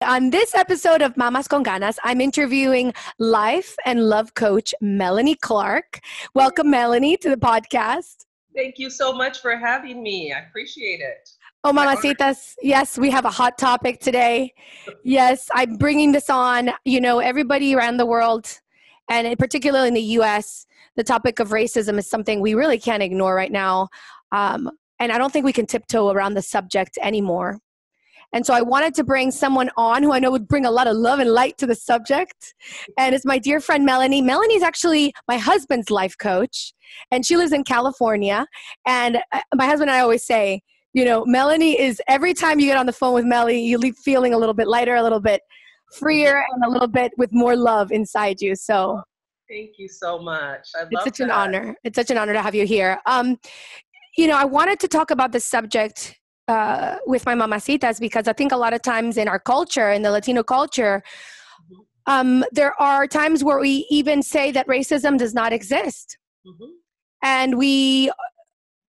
On this episode of Mamas Con Ganas, I'm interviewing life and love coach Melanie Clark. Welcome, Melanie, to the podcast. Thank you so much for having me. I appreciate it. Oh, mamacitas, yes, we have a hot topic today. Yes, I'm bringing this on. You know, everybody around the world, and particularly in the U.S., the topic of racism is something we really can't ignore right now. And I don't think we can tiptoe around the subject anymore. And so I wanted to bring someone on who I know would bring a lot of love and light to the subject. And it's my dear friend, Melanie. Melanie is actually my husband's life coach, and she lives in California. And my husband and I always say, you know, Melanie is, every time you get on the phone with Melanie, you leave feeling a little bit lighter, a little bit freer, and a little bit with more love inside you. So thank you so much. It's such an honor. It's such an honor to have you here. You know, I wanted to talk about this subject with my mamacitas, because I think a lot of times in our culture, in the Latino culture, there are times where we even say that racism does not exist. And we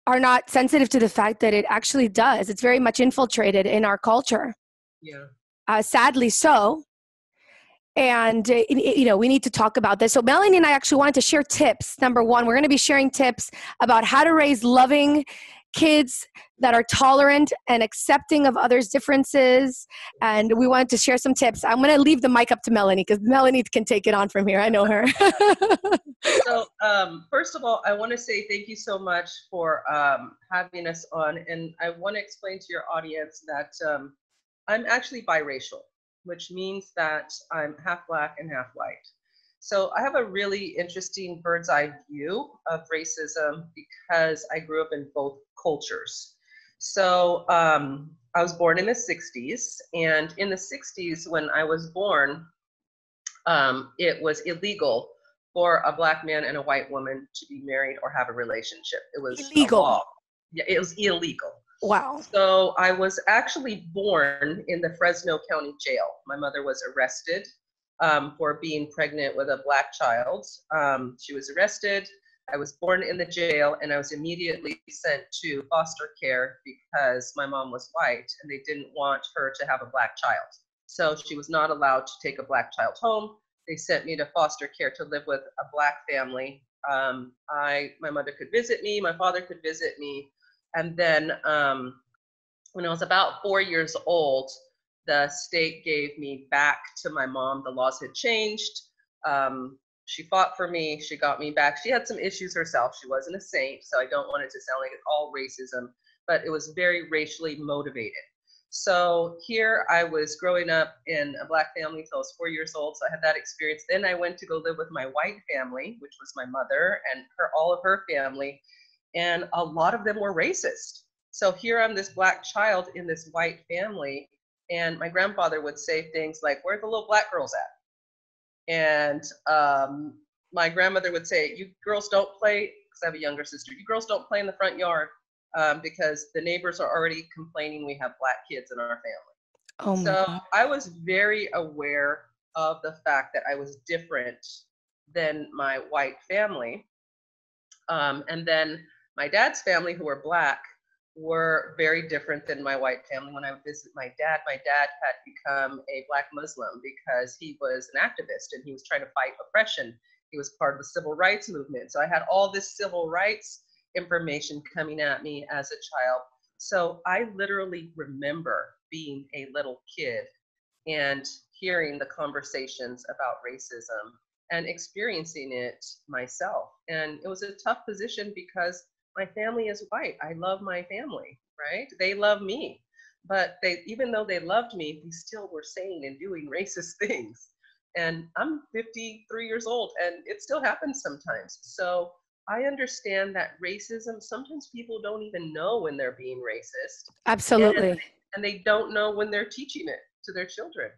are not sensitive to the fact that it actually does. It's very much infiltrated in our culture. Yeah. Sadly so. And, you know, we need to talk about this. So Melanie and I actually wanted to share tips. Number one, we're going to be sharing tips about how to raise loving kids that are tolerant and accepting of others' differences. And we wanted to share some tips. I'm going to leave the mic up to Melanie, because Melanie can take it on from here. I know her. So first of all, I want to say thank you so much for having us on. And I want to explain to your audience that I'm actually biracial, which means that I'm half Black and half white. So I have a really interesting bird's eye view of racism because I grew up in both cultures. So I was born in the 60s, and in the 60s when I was born, it was illegal for a Black man and a white woman to be married or have a relationship. It was illegal. Yeah, it was illegal. Wow. So I was actually born in the Fresno County Jail. My mother was arrested for being pregnant with a Black child. She was arrested. I was born in the jail, and I was immediately sent to foster care because my mom was white and they didn't want her to have a Black child. So she was not allowed to take a Black child home. They sent me to foster care to live with a Black family. My mother could visit me, my father could visit me. And then when I was about 4 years old, the state gave me back to my mom. The laws had changed. She fought for me. She got me back. She had some issues herself. She wasn't a saint, so I don't want it to sound like it's all racism, but it was very racially motivated. So here I was growing up in a Black family until I was 4 years old, so I had that experience. Then I went to go live with my white family, which was my mother and all of her family, and a lot of them were racist. So here I'm this Black child in this white family, and my grandfather would say things like, "Where are the little Black girls at?" And my grandmother would say, "You girls don't play," because I have a younger sister, "you girls don't play in the front yard because the neighbors are already complaining we have Black kids in our family." Oh my God. I was very aware of the fact that I was different than my white family. And then my dad's family, who were Black, were very different than my white family. When I would visit my dad had become a Black Muslim because he was an activist and he was trying to fight oppression. He was part of the civil rights movement. So I had all this civil rights information coming at me as a child. So I literally remember being a little kid and hearing the conversations about racism and experiencing it myself. And it was a tough position because my family is white. I love my family, right? They love me. But even though they loved me, they still were saying and doing racist things. And I'm 53 years old, and it still happens sometimes. So I understand that racism, sometimes people don't even know when they're being racist. Absolutely. And they don't know when they're teaching it to their children.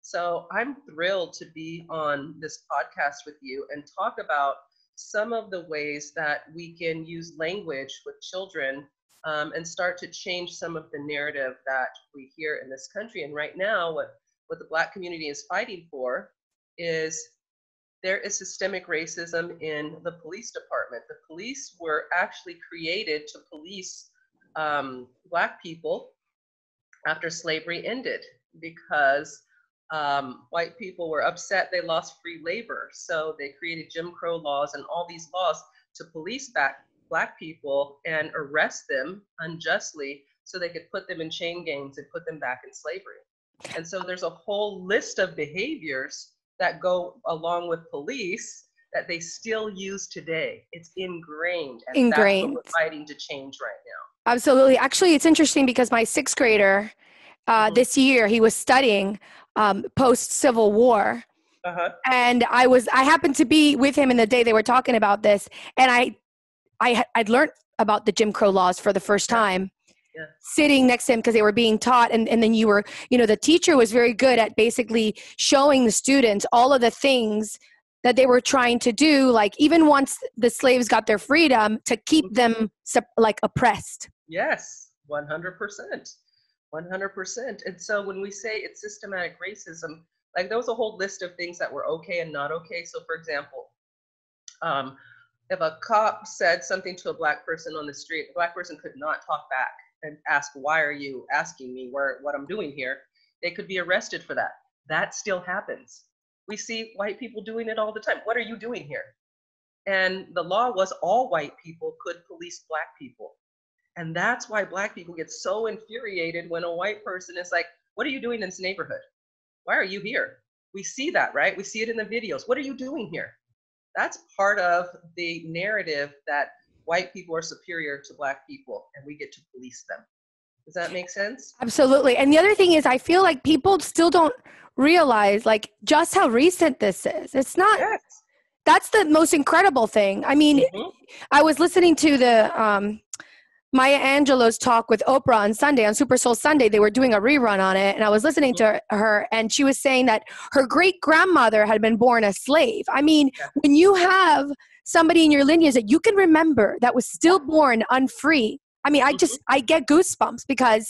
So I'm thrilled to be on this podcast with you and talk about some of the ways that we can use language with children and start to change some of the narrative that we hear in this country. And right now, what the Black community is fighting for is there is systemic racism in the police department. The police were actually created to police Black people after slavery ended, because White people were upset they lost free labor. So they created Jim Crow laws and all these laws to police back Black people and arrest them unjustly so they could put them in chain gangs and put them back in slavery. And so there's a whole list of behaviors that go along with police that they still use today. It's ingrained. And that's what we're fighting to change right now. Absolutely. Actually, it's interesting because my sixth grader this year, he was studying post-Civil War. And I happened to be with him in the day they were talking about this. And I'd learned about the Jim Crow laws for the first time. Yeah. Sitting next to him because they were being taught. And then you were, the teacher was very good at basically showing the students all of the things that they were trying to do, like even once the slaves got their freedom, to keep them like oppressed. Yes, 100%. 100%. And so when we say it's systematic racism, like there was a whole list of things that were okay and not okay. So for example, if a cop said something to a Black person on the street, the Black person could not talk back and ask, why are you asking me what I'm doing here? They could be arrested for that. That still happens. We see white people doing it all the time. What are you doing here? And the law was all white people could police Black people. And that's why Black people get so infuriated when a white person is like, what are you doing in this neighborhood? Why are you here? We see that, right? We see it in the videos. What are you doing here? That's part of the narrative that white people are superior to Black people and we get to police them. Does that make sense? Absolutely. And the other thing is, I feel like people still don't realize like just how recent this is. It's not, that's the most incredible thing. I mean, I was listening to the Maya Angelou's talk with Oprah on Sunday, on Super Soul Sunday. They were doing a rerun on it, and I was listening to her, and she was saying that her great-grandmother had been born a slave. I mean, when you have somebody in your lineage that you can remember that was still born unfree, I mean, I get goosebumps because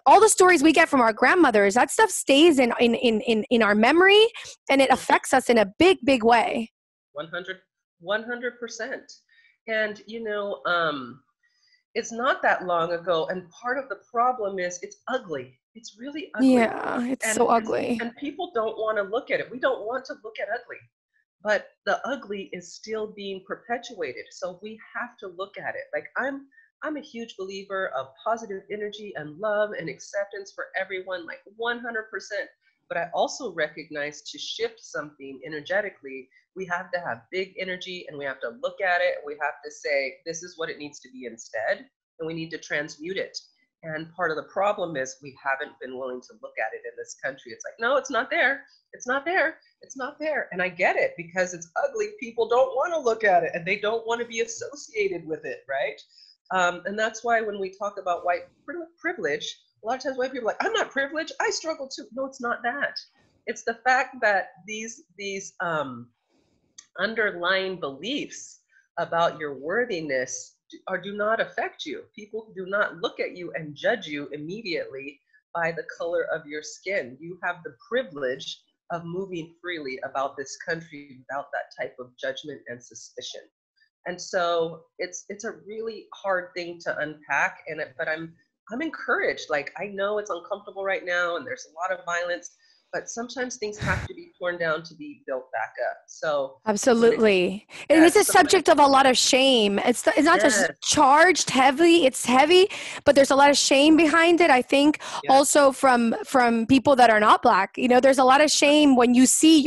all the stories we get from our grandmothers, that stuff stays in our memory, and it affects us in a big, big way. 100%. And, it's not that long ago, and part of the problem is it's ugly. It's really ugly. Yeah, it's so ugly. And people don't want to look at it. We don't want to look at ugly. But the ugly is still being perpetuated. So we have to look at it. Like I'm a huge believer of positive energy and love and acceptance for everyone, like 100%. But I also recognize to shift something energetically, we have to have big energy and we have to look at it. We have to say, this is what it needs to be instead, and we need to transmute it. And part of the problem is we haven't been willing to look at it in this country. It's like, no, it's not there. It's not there. It's not there. And I get it because it's ugly. People don't want to look at it and they don't want to be associated with it, right? And that's why when we talk about white privilege, a lot of times white people are like, I'm not privileged. I struggle too. No, it's not that. It's the fact that these underlying beliefs about your worthiness do not affect you. People do not look at you and judge you immediately by the color of your skin. You have the privilege of moving freely about this country without that type of judgment and suspicion. And so it's a really hard thing to unpack. But I'm encouraged. Like, I know it's uncomfortable right now and there's a lot of violence, but sometimes things have to be torn down to be built back up. So absolutely. And it's a subject of a lot of shame. It's not just charged heavily, it's heavy, but there's a lot of shame behind it. I think also from people that are not Black, there's a lot of shame when you see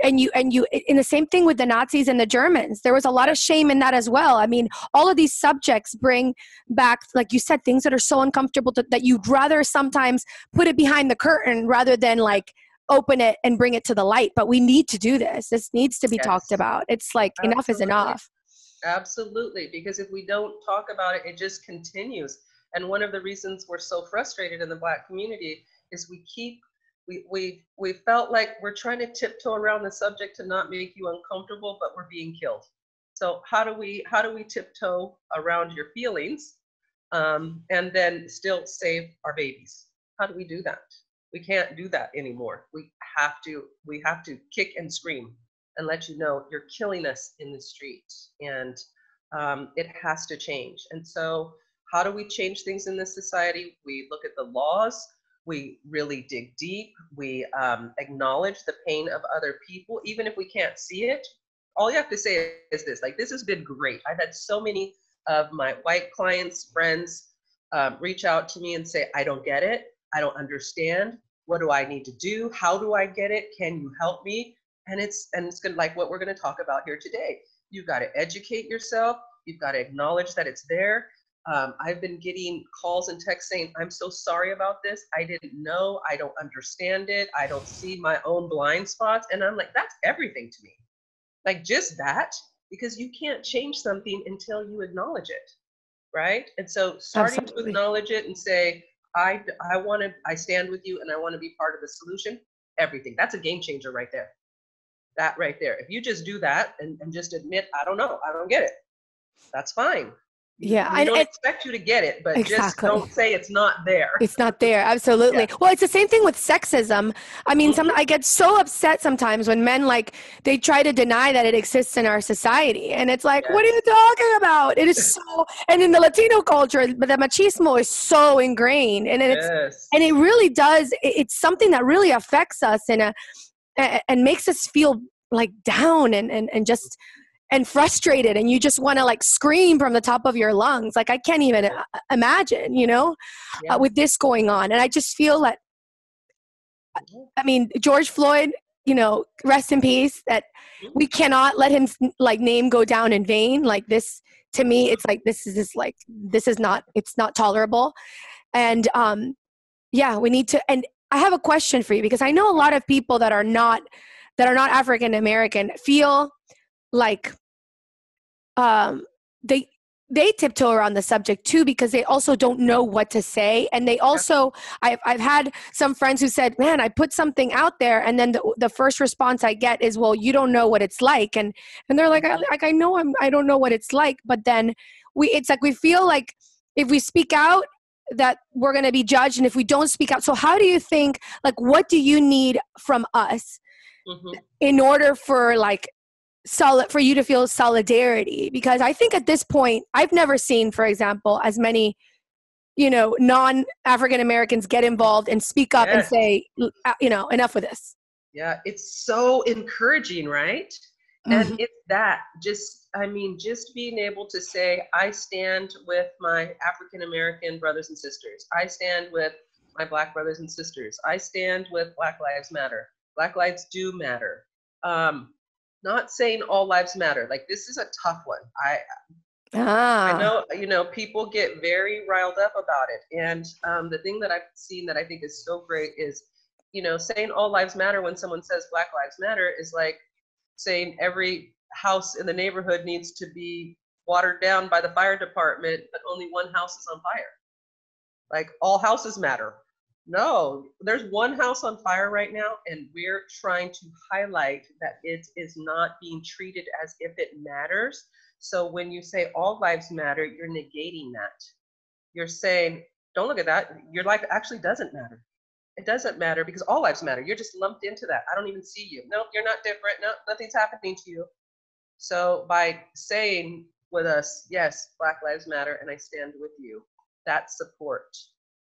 and you in the same thing with the Nazis and the Germans, there was a lot of shame in that as well. I mean, all of these subjects bring back, like you said, things that are so uncomfortable that you'd rather sometimes put it behind the curtain rather than like open it and bring it to the light. But we need to do this. This needs to be talked about. It's like enough is enough. Absolutely. Because if we don't talk about it, it just continues. And one of the reasons we're so frustrated in the Black community is we felt like we're trying to tiptoe around the subject to not make you uncomfortable, but we're being killed. So how do we tiptoe around your feelings and then still save our babies? How do we do that? We can't do that anymore. We have to kick and scream and let you know you're killing us in the street, and it has to change. And so how do we change things in this society? We look at the laws, We really dig deep. We acknowledge the pain of other people, even if we can't see it. All you have to say is this, like, this has been great. I've had so many of my white clients, friends, reach out to me and say, I don't get it. I don't understand. What do I need to do? How do I get it? Can you help me? And it's good, like what we're going to talk about here today. You've got to educate yourself. You've got to acknowledge that it's there. I've been getting calls and texts saying, I'm so sorry about this. I didn't know. I don't understand it. I don't see my own blind spots. And I'm like, that's everything to me. Like, just that, because you can't change something until you acknowledge it, right? And so starting Absolutely. to acknowledge it and say, I stand with you and I want to be part of the solution, everything. That's a game changer right there. That right there. If you just do that and just admit, I don't know, I don't get it, that's fine. Yeah. We don't expect you to get it, but exactly. Just don't say it's not there. It's not there. Absolutely. Yeah. Well, it's the same thing with sexism. I mean, I get so upset sometimes when men, like, they try to deny that it exists in our society. And it's like, what are you talking about? It is so, and in the Latino culture, the machismo is so ingrained. And and it really does, it's something that really affects us and makes us feel like down and just, and frustrated, and you just want to like scream from the top of your lungs. Like, I can't even imagine, with this going on. And I just feel that, I mean, George Floyd, rest in peace, that we cannot let him like name go down in vain. Like, this, to me, it's like, this is not, it's not tolerable. And we need to, and I have a question for you, because I know a lot of people that are not African American feel like they tiptoe around the subject too, because they also don't know what to say. And they also, I've had some friends who said, man, I put something out there, and then the first response I get is, well, you don't know what it's like. And they're like, I know I don't know what it's like, but then it's like, we feel like if we speak out that we're going to be judged, and if we don't speak out. So how do you think, like, what do you need from us in order for like for you to feel solidarity? Because I think at this point, I've never seen, for example, as many, non-African Americans get involved and speak up and say, enough with this. Yeah, it's so encouraging, right? And it's that, just being able to say, I stand with my African American brothers and sisters. I stand with my Black brothers and sisters. I stand with Black Lives Matter. Black lives do matter. Not saying all lives matter. Like, this is a tough one. I know, people get very riled up about it. And the thing that I've seen that I think is so great is, saying all lives matter when someone says Black Lives Matter is like saying every house in the neighborhood needs to be watered down by the fire department, but only one house is on fire. Like, all houses matter. No, there's one house on fire right now, and we're trying to highlight that it is not being treated as if it matters. So when you say all lives matter, you're negating that. You're saying, don't look at that. Your life actually doesn't matter. It doesn't matter because all lives matter. You're just lumped into that. I don't even see you. No, you're not different. No, nothing's happening to you. So by saying with us, yes, Black Lives Matter, and I stand with you, that's support.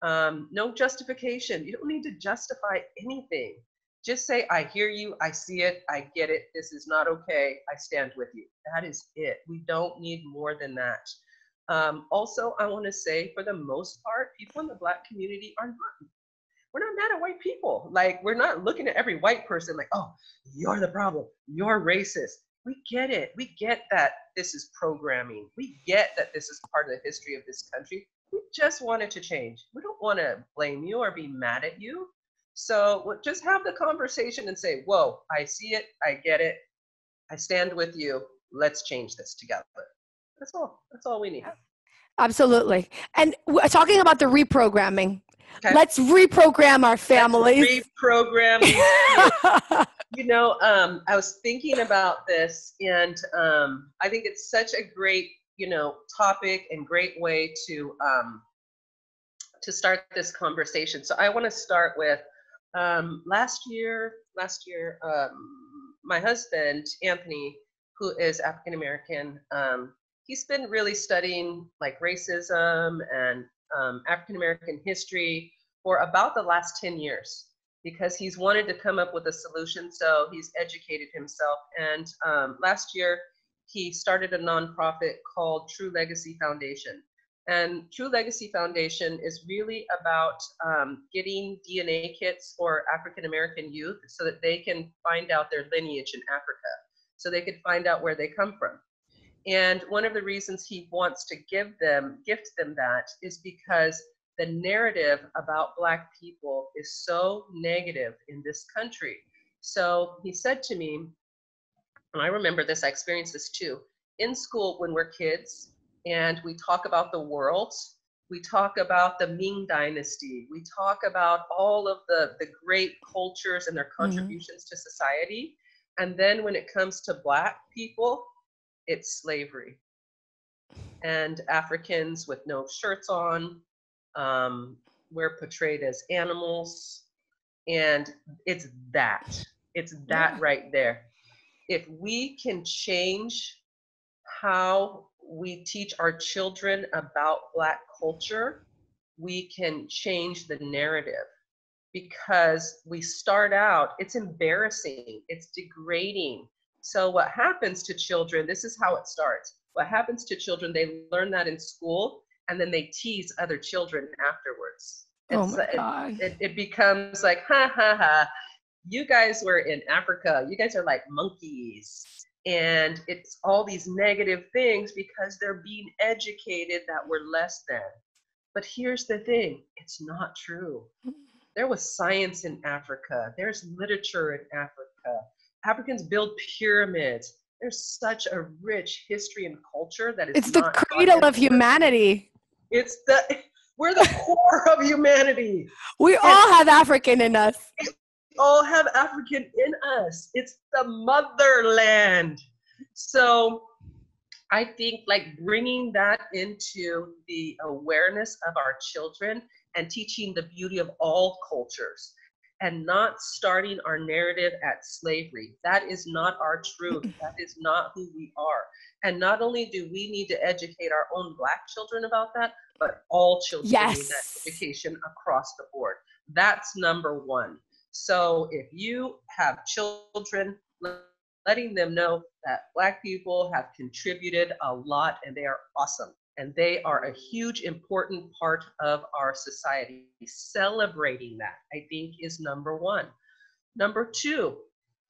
No justification. You don't need to justify anything. Just say, I hear you, I see it, I get it, this is not okay, I stand with you. That is it. We don't need more than that. Also, I want to say, for the most part, people in the Black community we're not mad at white people. Like, we're not looking at every white person like, oh, you're the problem, you're racist. We get it. We get that this is programming. We get that this is part of the history of this country. We just want it to change. We don't want to blame you or be mad at you. So we'll just have the conversation and say, whoa, I see it. I get it. I stand with you. Let's change this together. That's all. That's all we need. Absolutely. And talking about the reprogramming, let's reprogram our families. Reprogram. I was thinking about this, and I think it's such a great, topic and great way to start this conversation. So I want to start with last year, my husband, Anthony, who is African American, he's been really studying like racism and African American history for about the last 10 years because he's wanted to come up with a solution. So he's educated himself. And last year, he started a nonprofit called True Legacy Foundation. And True Legacy Foundation is really about getting DNA kits for African-American youth so that they can find out their lineage in Africa, so they could find out where they come from. And one of the reasons he wants to gift them that is because the narrative about Black people is so negative in this country. So he said to me, and I remember this, I experienced this too, in school when we're kids and we talk about the world, we talk about the Ming Dynasty, we talk about all of the great cultures and their contributions to society. And then when it comes to Black people, it's slavery. And Africans with no shirts on, we're portrayed as animals. And it's that right there. If we can change how we teach our children about Black culture, we can change the narrative. Because we start out, it's embarrassing, it's degrading. So what happens to children, this is how it starts. What happens to children, they learn that in school, and then they tease other children afterwards. It becomes like, ha, ha, ha. You guys were in Africa. You guys are like monkeys. And it's all these negative things because they're being educated that we're less than. But here's the thing, it's not true. There was science in Africa. There's literature in Africa. Africans build pyramids. There's such a rich history and culture that is it's the cradle of humanity. We're the core of humanity. We all have African in us. All have African in us. It's the motherland. So I think like bringing that into the awareness of our children and teaching the beauty of all cultures and not starting our narrative at slavery. That is not our truth. That is not who we are. And not only do we need to educate our own Black children about that, but all children need that education across the board. That's number one. So if you have children, letting them know that Black people have contributed a lot and they are awesome. And they are a huge, important part of our society. Celebrating that, I think, is number one. Number two,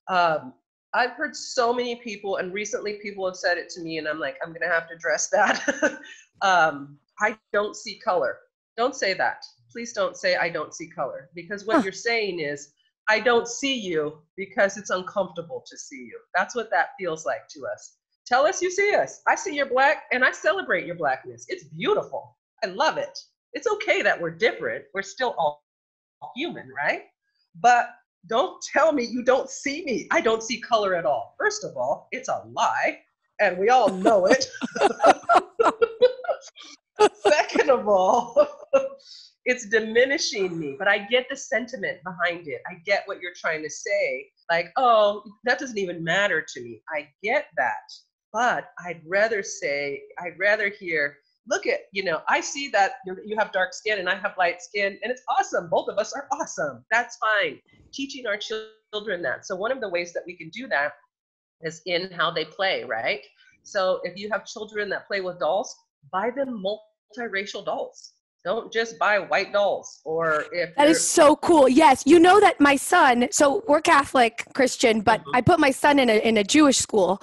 I've heard so many people, and recently people have said it to me, and I'm like, I'm gonna have to address that. I don't see color. Don't say that. Please don't say I don't see color, because what you're saying is, I don't see you because it's uncomfortable to see you. That's what that feels like to us. Tell us you see us. I see you're Black and I celebrate your Blackness. It's beautiful. I love it. It's okay that we're different. We're still all human, right? But don't tell me you don't see me. I don't see color at all. First of all, it's a lie and we all know it. Second of all, it's diminishing me, but I get the sentiment behind it. I get what you're trying to say. Like, oh, that doesn't even matter to me. I get that. But I'd rather hear, look at, I see that you have dark skin and I have light skin and it's awesome. Both of us are awesome. That's fine. Teaching our children that. So one of the ways that we can do that is in how they play, right? So if you have children that play with dolls, buy them multiracial dolls. Don't just buy white dolls. Or if that is so cool. Yes. You know that my son, so we're Catholic Christian, but I put my son in a Jewish school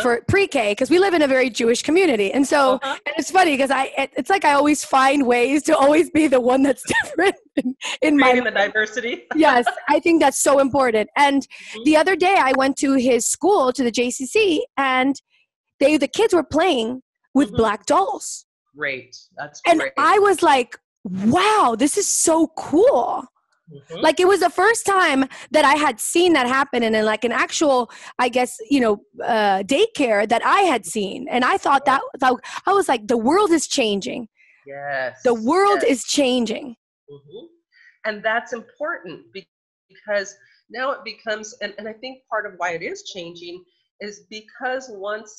for pre-K because we live in a very Jewish community. And so and it's funny because it's like I always find ways to always be the one that's different in creating the diversity. Yes. I think that's so important. And the other day I went to his school, to the JCC, and the kids were playing with Black dolls. Great. That's great. And I was like, wow, this is so cool. Like it was the first time that I had seen that happen in like an actual, I guess, daycare that I had seen. And I thought I was like, the world is changing. Yes. The world is changing. And that's important because now it becomes, and I think part of why it is changing is because once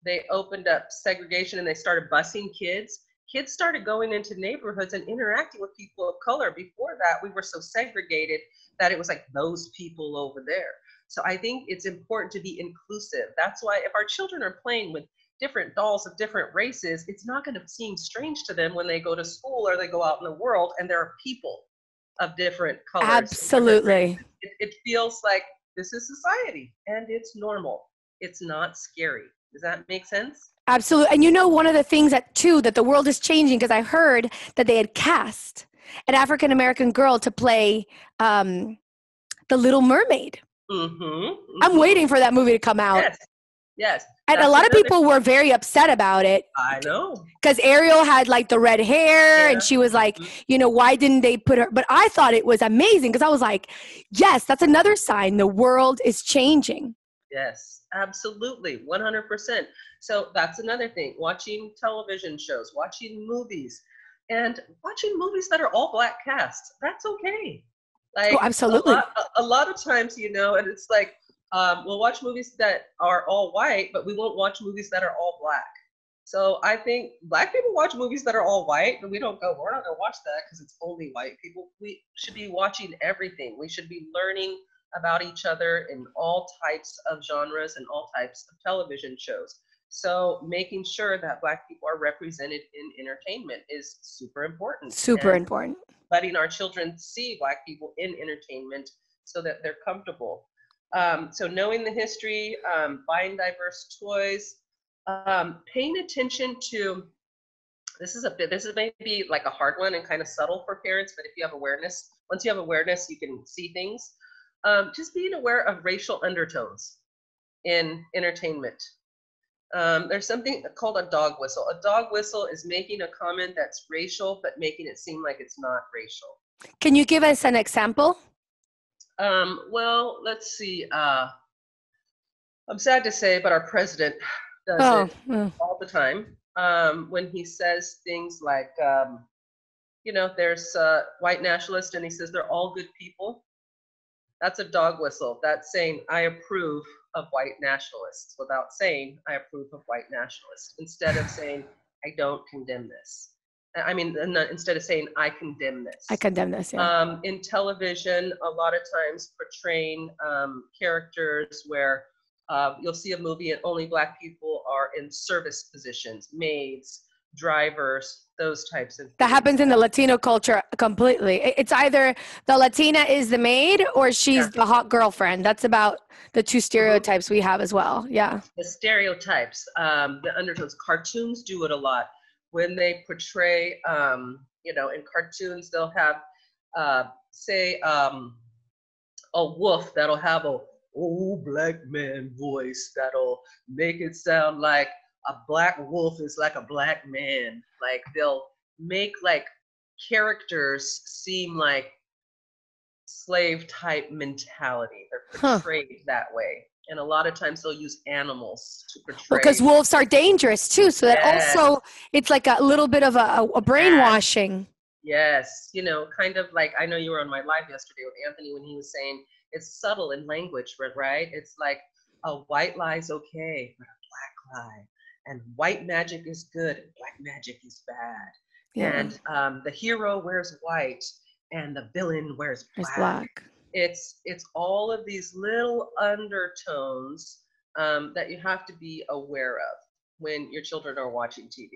they opened up segregation and they started busing kids kids started going into neighborhoods and interacting with people of color. Before that, we were so segregated that it was like those people over there. So I think it's important to be inclusive. That's why if our children are playing with different dolls of different races, it's not going to seem strange to them when they go to school or they go out in the world and there are people of different colors. Absolutely. It feels like this is society and it's normal. It's not scary. Does that make sense? Absolutely. And you know, one of the things that the world is changing, because I heard that they had cast an African-American girl to play the Little Mermaid. Mm-hmm, mm-hmm. I'm waiting for that movie to come out. Yes. And a lot of people were very upset about it. I know. Because Ariel had like the red hair and she was like, you know, why didn't they put her? But I thought it was amazing because I was like, yes, that's another sign the world is changing. Yes, absolutely. 100%. So that's another thing. Watching television shows, watching movies, and watching movies that are all Black casts. That's okay. Like, absolutely. A lot of times, you know, and it's like, we'll watch movies that are all white, but we won't watch movies that are all Black. So I think Black people watch movies that are all white, but we don't go, we're not going to watch that because it's only white people. We should be watching everything. We should be learning about each other in all types of genres and all types of television shows. So making sure that Black people are represented in entertainment is super important. Super important. Letting our children see Black people in entertainment so that they're comfortable. So knowing the history, buying diverse toys, paying attention to, this is maybe like a hard one and kind of subtle for parents, but if you have awareness, once you have awareness, you can see things. Just being aware of racial undertones in entertainment. There's something called a dog whistle. A dog whistle is making a comment that's racial, but making it seem like it's not racial. Can you give us an example? Well, let's see. I'm sad to say, but our president does it all the time. When he says things like, you know, there's a white nationalist and he says they're all good people. That's a dog whistle. That's saying, I approve of white nationalists without saying, I approve of white nationalists. Instead of saying, I don't condemn this. I mean, instead of saying, I condemn this. I condemn this, yeah. In television, a lot of times portraying characters where you'll see a movie and only Black people are in service positions, maids, drivers, those types of things. That happens in the Latino culture completely. It's either the Latina is the maid or she's the hot girlfriend. That's about the two stereotypes we have as well. Yeah. The stereotypes, the undertones. Cartoons do it a lot. When they portray, you know, in cartoons, they'll have, say, a wolf that'll have a old Black man voice that'll make it sound like a Black wolf is like a Black man. Like they'll make like characters seem like slave type mentality. They're portrayed that way. And a lot of times they'll use animals to portray. Because wolves are dangerous too. So that also, it's like a little bit of a brainwashing. Yes. You know, kind of like, I know you were on my live yesterday with Anthony when he was saying it's subtle in language, right? It's like a white lie is okay, but a Black lie. And white magic is good and Black magic is bad. Yeah. And the hero wears white and the villain wears black. It's all of these little undertones that you have to be aware of when your children are watching TV.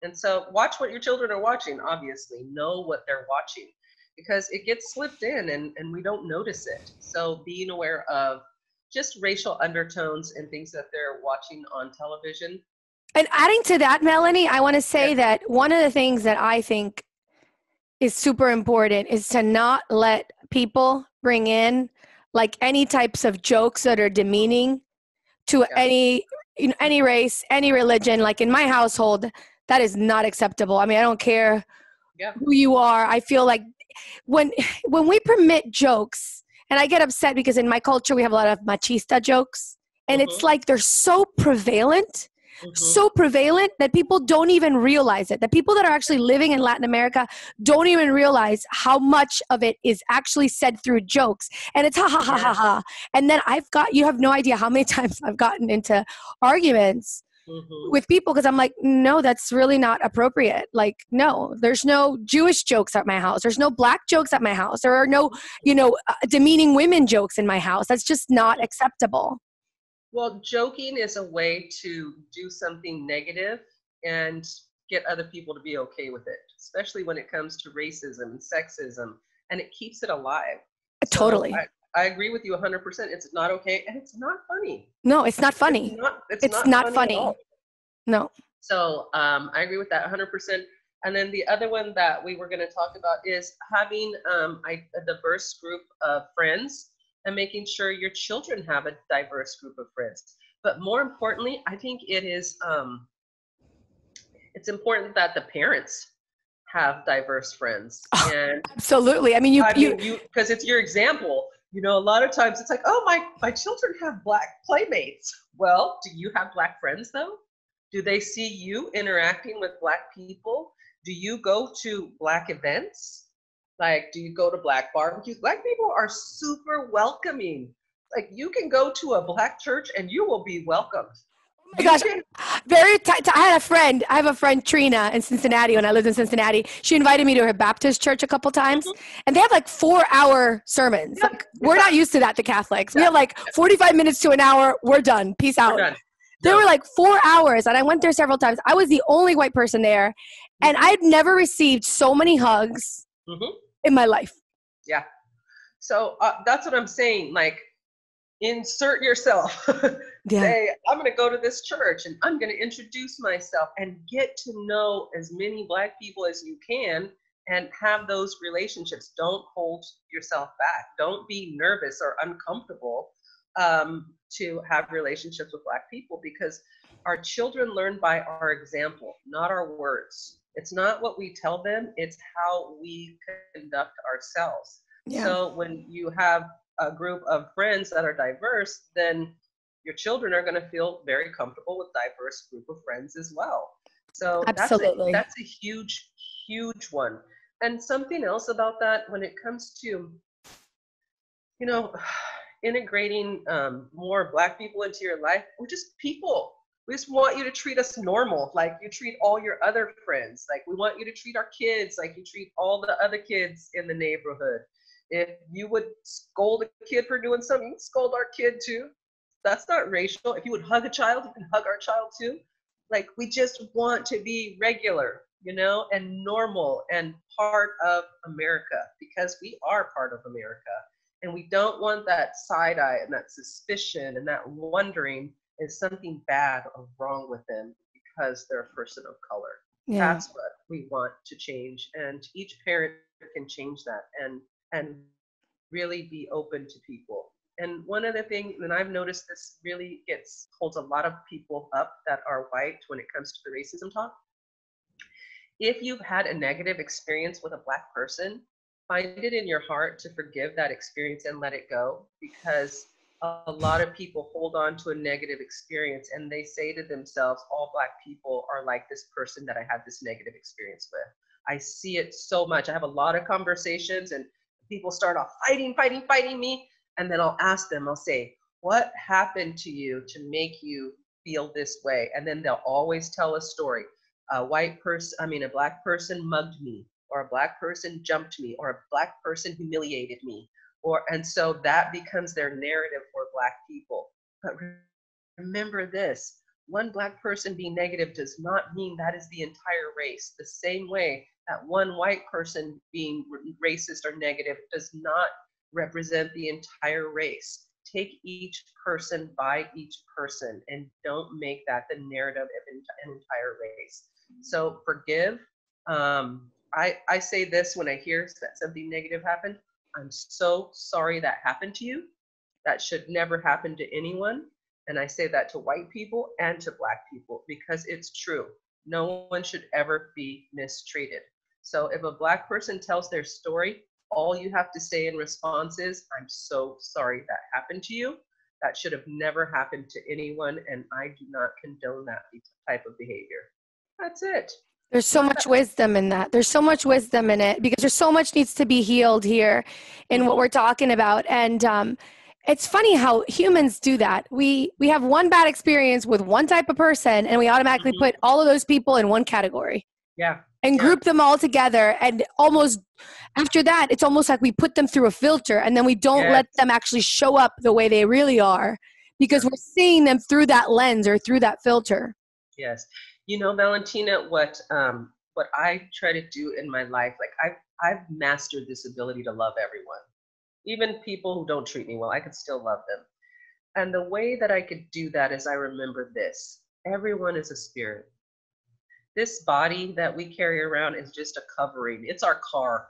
And so watch what your children are watching, obviously. Know what they're watching because it gets slipped in and we don't notice it. So being aware of just racial undertones and things that they're watching on television. And adding to that, Melanie, I want to say that one of the things that I think is super important is to not let people bring in like any types of jokes that are demeaning to any race, any religion. Like in my household, that is not acceptable. I mean, I don't care who you are. I feel like when we permit jokes, and I get upset because in my culture we have a lot of machista jokes, and it's like they're so prevalent. So prevalent that people don't even realize it. The people that are actually living in Latin America don't even realize how much of it is actually said through jokes. And it's ha ha ha ha ha. And then you have no idea how many times I've gotten into arguments with people because I'm like, no, that's really not appropriate. Like, no, there's no Jewish jokes at my house. There's no Black jokes at my house. There are no, demeaning women jokes in my house. That's just not acceptable. Well, joking is a way to do something negative and get other people to be okay with it, especially when it comes to racism and sexism, and it keeps it alive. Totally. So I agree with you 100%. It's not okay, and it's not funny. No, it's not funny. It's not funny. At all. No. So I agree with that 100%. And then the other one that we were going to talk about is having a diverse group of friends and making sure your children have a diverse group of friends. But more importantly, I think it is it's important that the parents have diverse friends. And absolutely. I mean, you because it's your example. A lot of times it's like, oh, my children have Black playmates. Well, do you have Black friends though? Do they see you interacting with Black people? Do you go to Black events? Like, do you go to Black barbecues? Black people are super welcoming. Like, you can go to a Black church and you will be welcomed. Oh my gosh, I have a friend, Trina, in Cincinnati, when I lived in Cincinnati. She invited me to her Baptist church a couple times, and they have like 4-hour sermons. Like, we're not used to that, the Catholics. We have like 45 minutes to an hour. We're done. Peace out. We're done. They were like 4 hours, and I went there several times. I was the only white person there, and I'd never received so many hugs in my life. Yeah. So that's what I'm saying. Like, insert yourself. Say, I'm going to go to this church, and I'm going to introduce myself and get to know as many Black people as you can and have those relationships. Don't hold yourself back. Don't be nervous or uncomfortable to have relationships with Black people, because our children learn by our example, not our words. It's not what we tell them, it's how we conduct ourselves. Yeah. So when you have a group of friends that are diverse, then your children are going to feel very comfortable with diverse group of friends as well. So absolutely, that's a huge, huge one. And something else about that, when it comes to, integrating more Black people into your life, we're just people. We just want you to treat us normal, like you treat all your other friends. Like, we want you to treat our kids like you treat all the other kids in the neighborhood. If you would scold a kid for doing something, you can scold our kid too. That's not racial. If you would hug a child, you can hug our child too. Like, we just want to be regular, and normal and part of America, because we are part of America. And we don't want that side eye and that suspicion and that wondering is something bad or wrong with them because they're a person of color. Yeah. That's what we want to change. And each parent can change that and really be open to people. And one other thing, and I've noticed this really holds a lot of people up that are white when it comes to the racism talk. If you've had a negative experience with a Black person, find it in your heart to forgive that experience and let it go, because a lot of people hold on to a negative experience and they say to themselves, all Black people are like this person that I had this negative experience with. I see it so much. I have a lot of conversations and people start off fighting me. And then I'll ask them, I'll say, what happened to you to make you feel this way? And then they'll always tell a story. A Black person mugged me, or a Black person jumped me, or a Black person humiliated me. And so that becomes their narrative for Black people. But remember this, one Black person being negative does not mean that is the entire race. The same way that one white person being racist or negative does not represent the entire race. Take each person by each person and don't make that the narrative of an entire race. So forgive. I say this when I hear that something negative happened. I'm so sorry that happened to you. That should never happen to anyone. And I say that to white people and to Black people because it's true. No one should ever be mistreated. So if a Black person tells their story, all you have to say in response is, I'm so sorry that happened to you. That should have never happened to anyone, and I do not condone that type of behavior. That's it. There's so much wisdom in that. There's so much wisdom in it because there's so much needs to be healed here in what we're talking about. And It's funny how humans do that. We have one bad experience with one type of person, and we automatically put all of those people in one category. Yeah. And group them all together. And almost after that, it's almost like we put them through a filter, and then we don't let them actually show up the way they really are, because we're seeing them through that lens or through that filter. Yes. You know, Valentina, what I try to do in my life, like I've mastered this ability to love everyone. Even people who don't treat me well, I could still love them. And the way that I could do that is I remember this. Everyone is a spirit. This body that we carry around is just a covering. It's our car.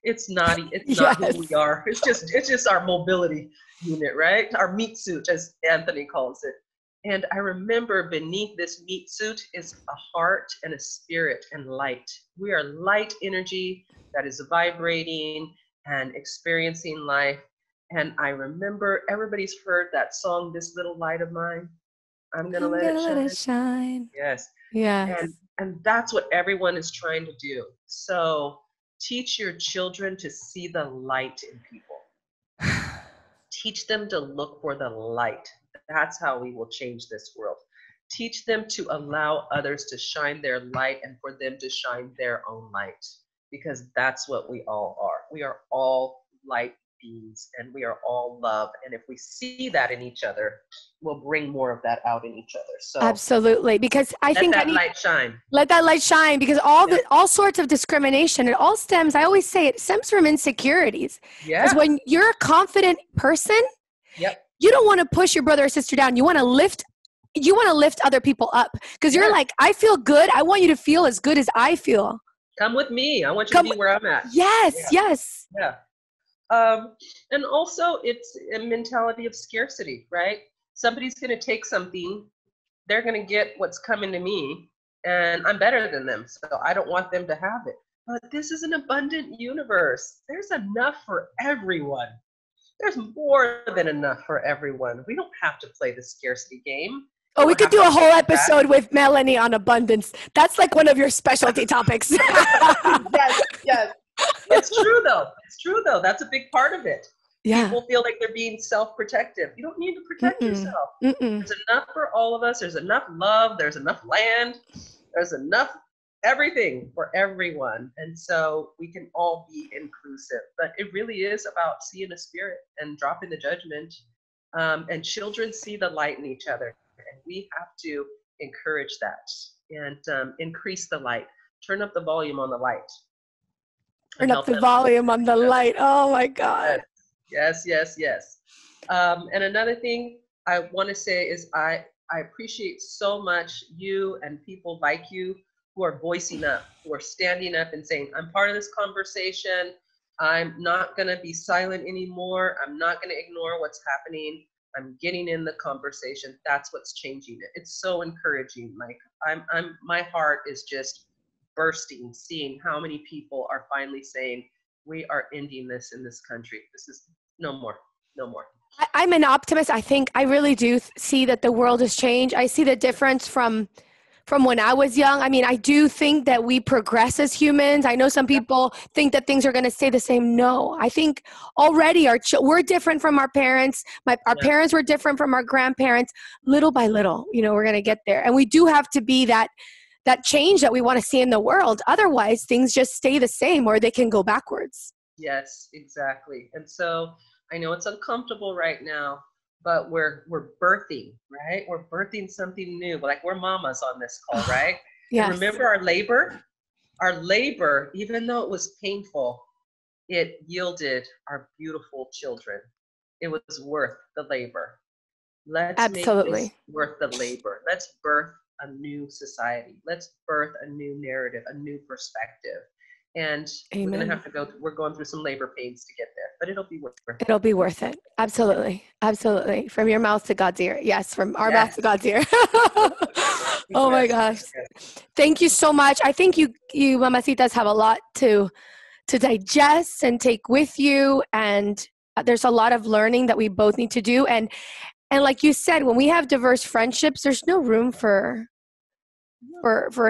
It's not who we are. It's just our mobility unit, right? Our meat suit, as Anthony calls it. And I remember beneath this meat suit is a heart and a spirit and light. We are light energy that is vibrating and experiencing life. And I remember everybody's heard that song, This Little Light of Mine. I'm gonna let it shine. Yes. Yeah. And that's what everyone is trying to do. So teach your children to see the light in people. Teach them to look for the light. That's how we will change this world. Teach them to allow others to shine their light and for them to shine their own light, because that's what we all are. We are all light beings and we are all love. And if we see that in each other, we'll bring more of that out in each other. So absolutely, because I think let that light shine. Let that light shine, because all sorts of discrimination, it all stems, I always say it stems from insecurities. Yeah. Because when you're a confident person, you don't want to push your brother or sister down. You want to lift other people up, because you're like, I feel good. I want you to feel as good as I feel. Come with me. I want you to be where I'm at. Yes. Yeah. And also it's a mentality of scarcity, right? Somebody's going to take something, they're going to get what's coming to me, and I'm better than them, so I don't want them to have it. But this is an abundant universe. There's enough for everyone. There's more than enough for everyone. We don't have to play the scarcity game. Oh, we could do a whole episode with Melanie on abundance. That's like one of your specialty topics. Yes. It's true though. That's a big part of it. Yeah. People feel like they're being self-protective. You don't need to protect yourself. There's enough for all of us. There's enough love. There's enough land. There's enough everything for everyone. And so we can all be inclusive. But it really is about seeing the spirit and dropping the judgment. And children see the light in each other. And we have to encourage that and increase the light. Turn up the volume on the light. Turn up the volume on the light. Oh my God. Yes. And another thing I want to say is I appreciate so much you and people like you who are voicing up, who are standing up and saying, I'm part of this conversation. I'm not going to be silent anymore. I'm not going to ignore what's happening. I'm getting in the conversation. That's what's changing it. It's so encouraging. Like my heart is just bursting, seeing how many people are finally saying, we are ending this in this country. This is no more. I'm an optimist. I think I really do see that the world has changed. I see the difference from when I was young. I mean, I do think that we progress as humans. I know some people think that things are going to stay the same. No, I think already we're different from our parents. Our parents were different from our grandparents. Little by little, we're going to get there. And we do have to be that change that we want to see in the world. Otherwise, things just stay the same or they can go backwards. Yes, exactly. And so I know it's uncomfortable right now, but we're birthing, right? We're birthing something new. Like we're mamas on this call, right? Yes. Remember our labor, even though it was painful, it yielded our beautiful children. It was worth the labor. Let's Absolutely make this worth the labor. Let's birth a new society. Let's birth a new narrative, a new perspective. And Amen. We're going to have to we're going through some labor pains to get there, but it'll be worth it. It'll be worth it. Absolutely. Absolutely. From your mouth to God's ear. Yes. From our mouth to God's ear. Oh my gosh. Thank you so much. I think you mamacitas have a lot to digest and take with you. And there's a lot of learning that we both need to do. And like you said, when we have diverse friendships, there's no room for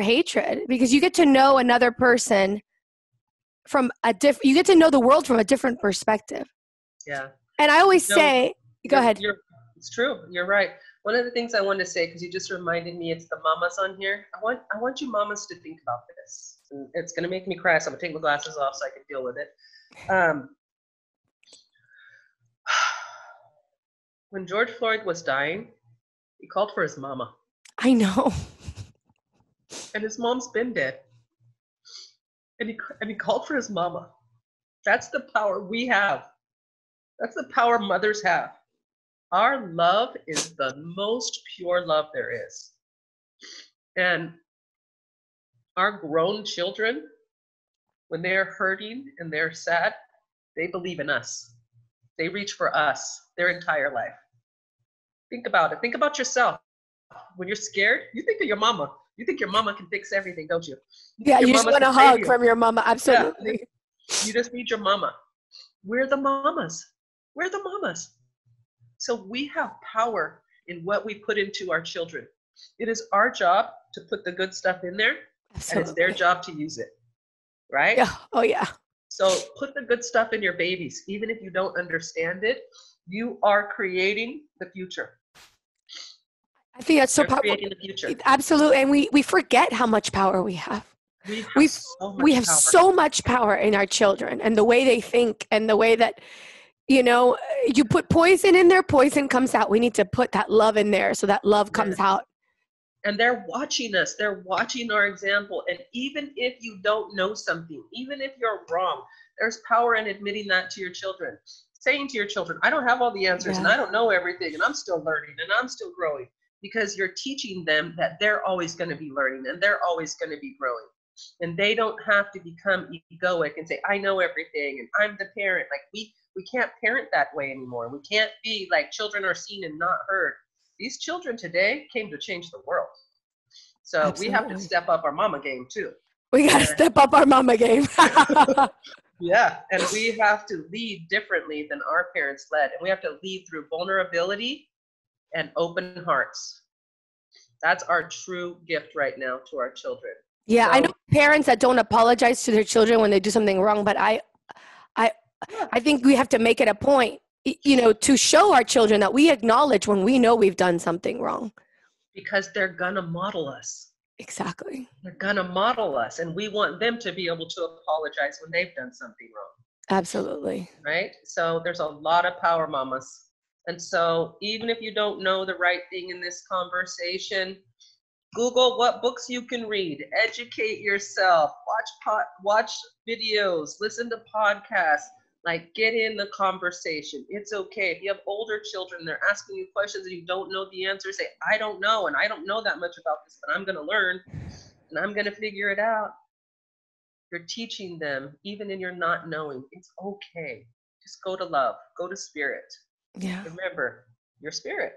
hatred, because you get to know another person from you get to know the world from a different perspective. Yeah. And I always say, Go ahead. It's true. You're right. One of the things I wanted to say, because you just reminded me, it's the mamas on here. I want you mamas to think about this. And it's going to make me cry, so I'm going to take my glasses off so I can deal with it. When George Floyd was dying, he called for his mama. I know. And his mom's been dead. And he called for his mama. That's the power we have. That's the power mothers have. Our love is the most pure love there is. And our grown children, when they're hurting and they're sad, they believe in us. They reach for us their entire life. Think about it. Think about yourself. When you're scared, you think of your mama. You think your mama can fix everything, don't you? Yeah, you just want a hug from your mama. Absolutely. Yeah, you just need your mama. We're the mamas. We're the mamas. So we have power in what we put into our children. It is our job to put the good stuff in there, and it's their job to use it. Right? Yeah. Oh, yeah. So put the good stuff in your babies. Even if you don't understand it, you are creating the future. I think that's so powerful. Creating the future. Absolutely. And we forget how much power we have. We have so much power in our children and the way they think and the way that, you know, you put poison in there, poison comes out. We need to put that love in there so that love comes out. And they're watching us. They're watching our example. And even if you don't know something, even if you're wrong, there's power in admitting that to your children. Saying to your children, I don't have all the answers and I don't know everything and I'm still learning and I'm still growing. Because you're teaching them that they're always going to be learning and they're always going to be growing. And they don't have to become egoic and say, I know everything and I'm the parent. Like we can't parent that way anymore. We can't be like children are seen and not heard. These children today came to change the world. So Absolutely. We have to step up our mama game too. We got to step up our mama game. Yeah. And we have to lead differently than our parents led. And we have to lead through vulnerability and open hearts. That's our true gift right now to our children. Yeah, so, I know parents that don't apologize to their children when they do something wrong, but I think we have to make it a point, you know, to show our children that we acknowledge when we know we've done something wrong. Because they're gonna model us. Exactly. They're gonna model us, and we want them to be able to apologize when they've done something wrong. Absolutely. Right? So there's a lot of power, mamas. And so even if you don't know the right thing in this conversation, Google what books you can read, educate yourself, watch videos, listen to podcasts, like get in the conversation. It's okay. If you have older children, they're asking you questions and you don't know the answer, say, I don't know, and I don't know that much about this, but I'm going to learn and I'm going to figure it out. You're teaching them, even in your not knowing, it's okay. Just go to love, go to spirit. Yeah. Remember, your spirit.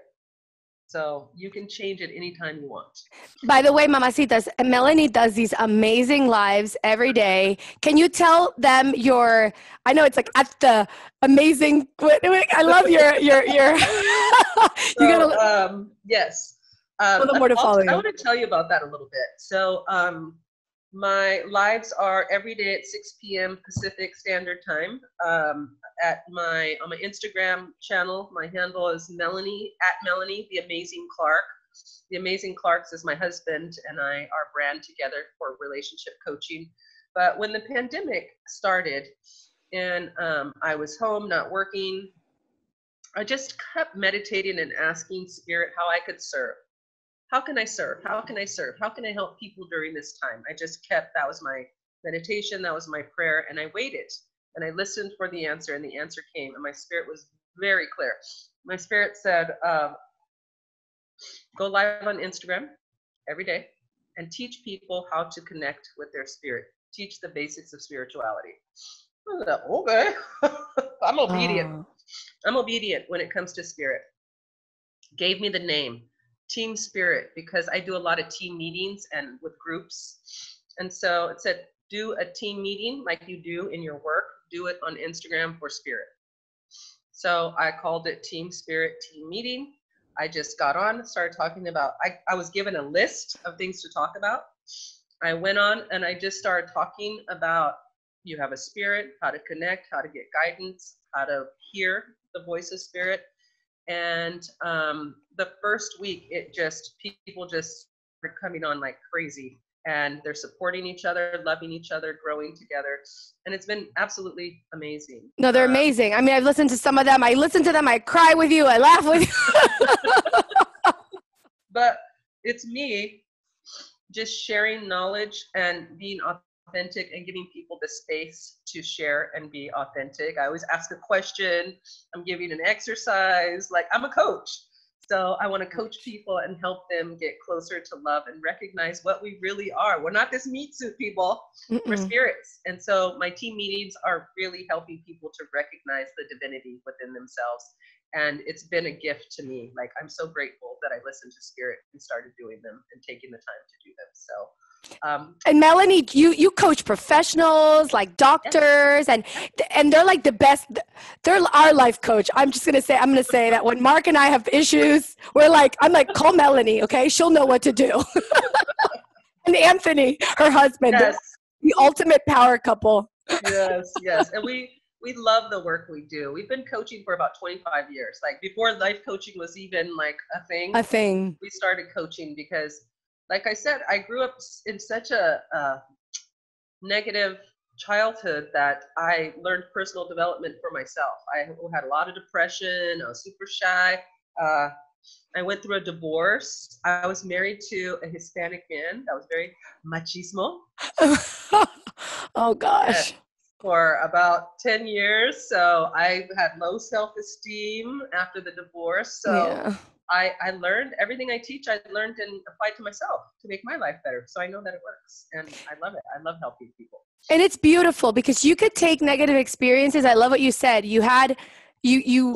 So you can change it anytime you want. By the way, Mamacitas, Melanie does these amazing lives every day. Can you tell them I know it's like at the amazing, I love your yes. A little more to follow. I want to tell you about that a little bit. So my lives are every day at 6 p.m. Pacific Standard Time. On my Instagram channel, my handle is Melanie the Amazing Clark. The Amazing Clarks is my husband and I are brand together for relationship coaching. But when the pandemic started and I was home not working, I just kept meditating and asking Spirit how I could serve. How can I serve? How can I serve? How can I help people during this time? That was my meditation, that was my prayer, and I waited. And I listened for the answer, and the answer came, and my spirit was very clear. My spirit said, go live on Instagram every day and teach people how to connect with their spirit. Teach the basics of spirituality. I said, okay. I'm obedient. I'm obedient when it comes to spirit. Gave me the name. Team Spirit, because I do a lot of team meetings and with groups. And so it said, do a team meeting like you do in your work, do it on Instagram for Spirit. So I called it Team Spirit Team Meeting. I just got on, started talking about, I was given a list of things to talk about. I went on and I just started talking about you have a spirit, how to connect, how to get guidance, how to hear the voice of Spirit. And the first week, people just are coming on like crazy, and they're supporting each other, loving each other, growing together. And it's been absolutely amazing. No, they're amazing. I mean, I've listened to some of them. I listen to them. I cry with you. I laugh with you. But it's me just sharing knowledge and being authentic and giving people the space to share and be authentic. I always ask a question. I'm giving an exercise. Like, I'm a coach. So I want to coach people and help them get closer to love and recognize what we really are. We're not this meat suit people. We're spirits. And so my team meetings are really helping people to recognize the divinity within themselves. And it's been a gift to me. Like, I'm so grateful that I listened to Spirit and started doing them and taking the time to do them. So and Melanie, you coach professionals like doctors, and they're like the best. They're our life coach. I'm going to say that when Mark and I have issues, I'm like, call Melanie, okay? She'll know what to do. And Anthony, her husband, the ultimate power couple. Yes. And we love the work we do. We've been coaching for about 25 years. Like, before life coaching was even like a thing. We started coaching because, like I said, I grew up in such a negative childhood that I learned personal development for myself. I had a lot of depression. I was super shy. I went through a divorce. I was married to a Hispanic man that was very machismo. Oh, gosh. For about 10 years. So I had low self-esteem after the divorce. So I learned everything I teach, I learned and applied to myself to make my life better. So I know that it works, and I love it. I love helping people. And it's beautiful because you could take negative experiences. I love what you said. You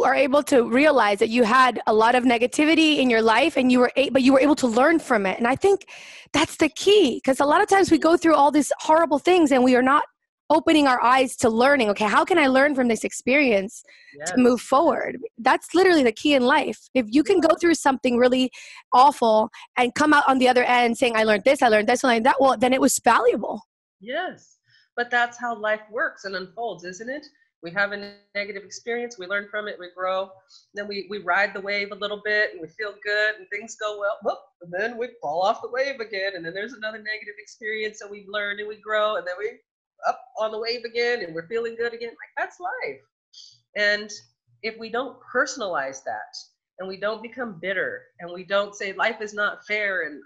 are able to realize that you had a lot of negativity in your life, and but you were able to learn from it. And I think that's the key, because a lot of times we go through all these horrible things and we are not opening our eyes to learning. Okay, how can I learn from this experience to move forward? That's literally the key in life. If you can go through something really awful and come out on the other end saying, I learned this, I learned that, well, then it was valuable. Yes, but that's how life works and unfolds, isn't it? We have a negative experience, we learn from it, we grow, then we ride the wave a little bit and we feel good and things go well, and then we fall off the wave again, and then there's another negative experience and we learn and we grow, and then we up on the wave again and we're feeling good again. Like, that's life. And if we don't personalize that, and we don't become bitter, and we don't say life is not fair and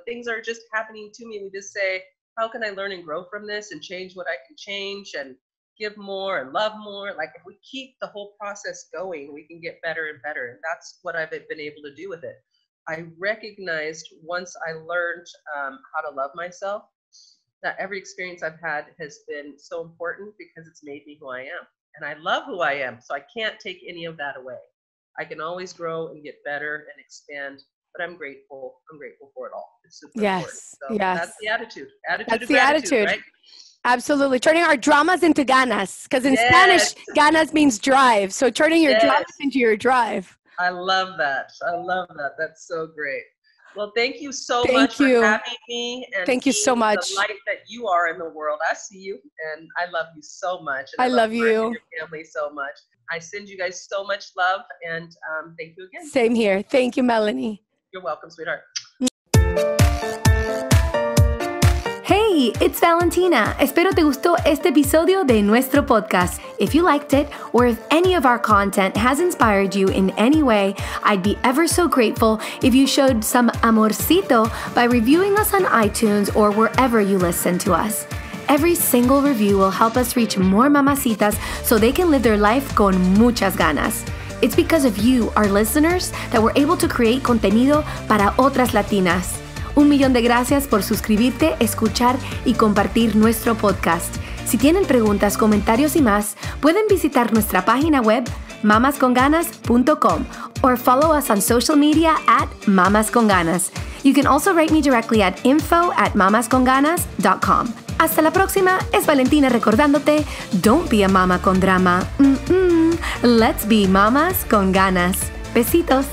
things are just happening to me, we just say, how can I learn and grow from this and change what I can change and give more and love more? Like, if we keep the whole process going, we can get better and better. And that's what I've been able to do with it. I recognized once I learned how to love myself, that every experience I've had has been so important because it's made me who I am. And I love who I am, so I can't take any of that away. I can always grow and get better and expand, but I'm grateful. I'm grateful for it all. It's super important. So that's the attitude. That's the attitude, right? Absolutely. Turning our dramas into ganas, because in Spanish, ganas means drive. So turning your dramas into your drive. I love that. That's so great. Well, thank you so much for having me. And thank you so much. The light that you are in the world. I see you, and I love you so much. And I love you. Your family so much. I send you guys so much love, and thank you again. Same here. Thank you, Melanie. You're welcome, sweetheart. Hey, it's Valentina. Espero te gustó este episodio de nuestro podcast. If you liked it, or if any of our content has inspired you in any way, I'd be ever so grateful if you showed some amorcito by reviewing us on iTunes or wherever you listen to us. Every single review will help us reach more mamacitas so they can live their life con muchas ganas. It's because of you, our listeners, that we're able to create contenido para otras latinas. 1,000,000 de gracias por suscribirte, escuchar y compartir nuestro podcast. Si tienen preguntas, comentarios y más, pueden visitar nuestra página web mamasconganas.com or follow us on social media at Mamas Con Ganas. You can also write me directly at info@mamasconganas.com. Hasta la próxima, es Valentina recordándote, don't be a mama con drama. Let's be mamas con ganas. Besitos.